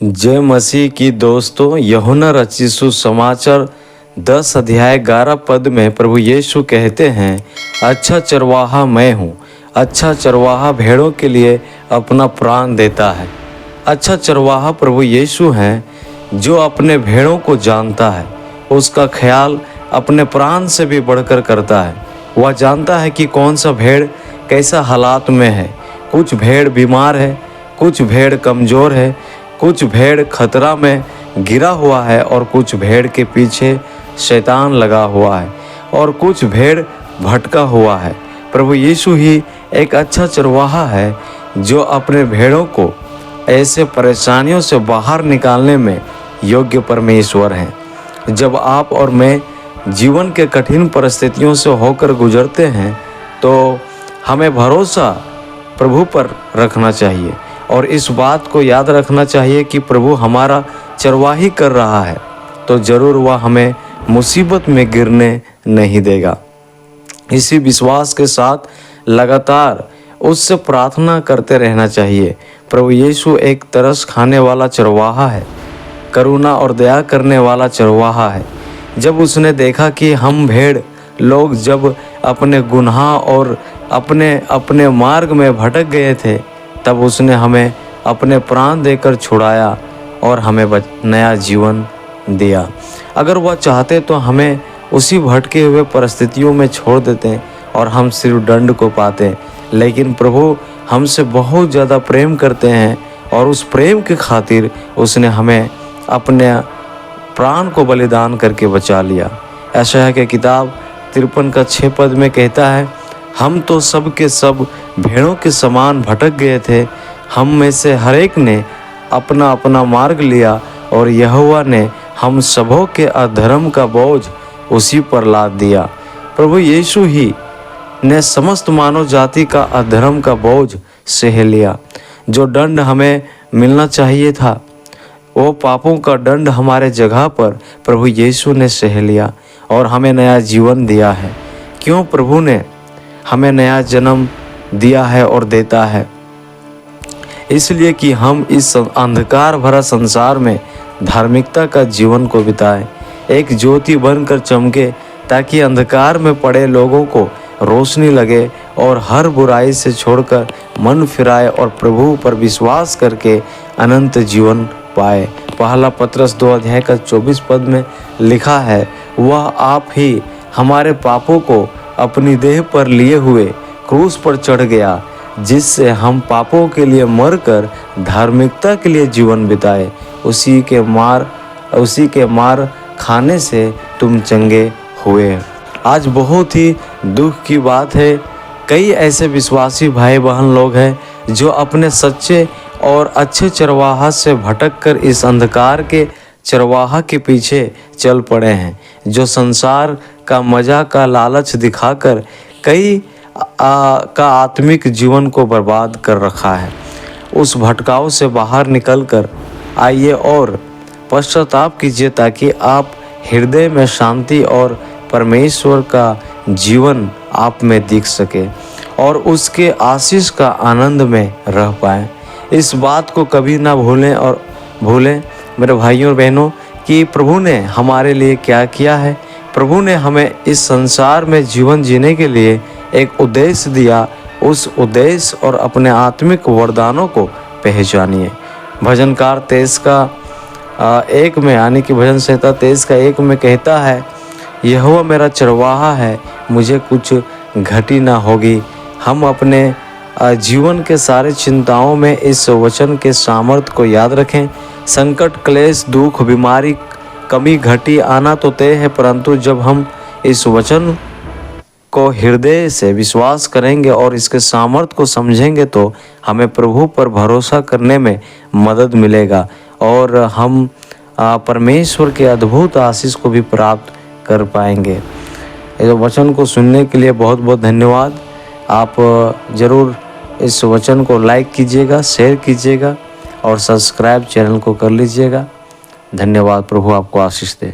जय मसीह की दोस्तों, यूहन्ना रचित सुसमाचार 10 अध्याय 11 पद में प्रभु यीशु कहते हैं, अच्छा चरवाहा मैं हूँ। अच्छा चरवाहा भेड़ों के लिए अपना प्राण देता है। अच्छा चरवाहा प्रभु यीशु हैं, जो अपने भेड़ों को जानता है, उसका ख्याल अपने प्राण से भी बढ़कर करता है। वह जानता है कि कौन सा भेड़ कैसा हालात में है। कुछ भेड़ बीमार है, कुछ भेड़ कमज़ोर है, कुछ भेड़ खतरा में गिरा हुआ है और कुछ भेड़ के पीछे शैतान लगा हुआ है और कुछ भेड़ भटका हुआ है। प्रभु यीशु ही एक अच्छा चरवाहा है, जो अपने भेड़ों को ऐसे परेशानियों से बाहर निकालने में योग्य परमेश्वर हैं। जब आप और मैं जीवन के कठिन परिस्थितियों से होकर गुजरते हैं, तो हमें भरोसा प्रभु पर रखना चाहिए और इस बात को याद रखना चाहिए कि प्रभु हमारा चरवाही कर रहा है, तो ज़रूर वह हमें मुसीबत में गिरने नहीं देगा। इसी विश्वास के साथ लगातार उससे प्रार्थना करते रहना चाहिए। प्रभु यीशु एक तरस खाने वाला चरवाहा है, करुणा और दया करने वाला चरवाहा है। जब उसने देखा कि हम भेड़ लोग जब अपने गुनाह और अपने अपने मार्ग में भटक गए थे, तब उसने हमें अपने प्राण देकर छुड़ाया और हमें नया जीवन दिया। अगर वह चाहते तो हमें उसी भटके हुए परिस्थितियों में छोड़ देते और हम सिर्फ दंड को पाते, लेकिन प्रभु हमसे बहुत ज़्यादा प्रेम करते हैं और उस प्रेम के खातिर उसने हमें अपने प्राण को बलिदान करके बचा लिया। यशायाह की किताब 53 का 6 पद में कहता है, हम तो सब के सब भेड़ों के समान भटक गए थे, हम में से हर एक ने अपना अपना मार्ग लिया और यहोवा ने हम सबों के अधर्म का बोझ उसी पर लाद दिया। प्रभु यीशु ही ने समस्त मानव जाति का अधर्म का बोझ सह लिया। जो दंड हमें मिलना चाहिए था, वो पापों का दंड हमारे जगह पर प्रभु यीशु ने सह लिया और हमें नया जीवन दिया है। क्यों प्रभु ने हमें नया जन्म दिया है और देता है? इसलिए कि हम इस अंधकार भरा संसार में धार्मिकता का जीवन को बिताएं, एक ज्योति बनकर चमके, ताकि अंधकार में पड़े लोगों को रोशनी लगे और हर बुराई से छोड़कर मन फिराए और प्रभु पर विश्वास करके अनंत जीवन पाए। पहला पत्रस 2 अध्याय का 24 पद में लिखा है, वह आप ही हमारे पापों को अपनी देह पर लिए हुए क्रूस पर चढ़ गया, जिससे हम पापों के लिए मरकर धार्मिकता के लिए जीवन बिताए। उसी के मार खाने से तुम चंगे हुए। आज बहुत ही दुख की बात है, कई ऐसे विश्वासी भाई बहन लोग हैं जो अपने सच्चे और अच्छे चरवाहा से भटककर इस अंधकार के चरवाहा के पीछे चल पड़े हैं, जो संसार का मजा का लालच दिखाकर कई का आत्मिक जीवन को बर्बाद कर रखा है। उस भटकाव से बाहर निकलकर आइए और पश्चाताप कीजिए, ताकि आप हृदय में शांति और परमेश्वर का जीवन आप में दिख सके और उसके आशीष का आनंद में रह पाएँ। इस बात को कभी ना भूलें मेरे भाइयों और बहनों, कि प्रभु ने हमारे लिए क्या किया है। प्रभु ने हमें इस संसार में जीवन जीने के लिए एक उद्देश्य दिया। उस उद्देश्य और अपने आत्मिक वरदानों को पहचानिए। भजनकार 23 का 1 में, यानी कि भजन संहिता 23 का 1 में कहता है, यहोवा मेरा चरवाहा है, मुझे कुछ घटी ना होगी। हम अपने जीवन के सारे चिंताओं में इस वचन के सामर्थ्य को याद रखें। संकट, क्लेश, दुख, बीमारी, कमी, घटी आना तो तय है, परंतु जब हम इस वचन को हृदय से विश्वास करेंगे और इसके सामर्थ्य को समझेंगे, तो हमें प्रभु पर भरोसा करने में मदद मिलेगा और हम परमेश्वर के अद्भुत आशीष को भी प्राप्त कर पाएंगे। इस वचन को सुनने के लिए बहुत बहुत धन्यवाद। आप ज़रूर इस वचन को लाइक कीजिएगा, शेयर कीजिएगा और सब्सक्राइब चैनल को कर लीजिएगा। धन्यवाद। प्रभु आपको आशीष दे।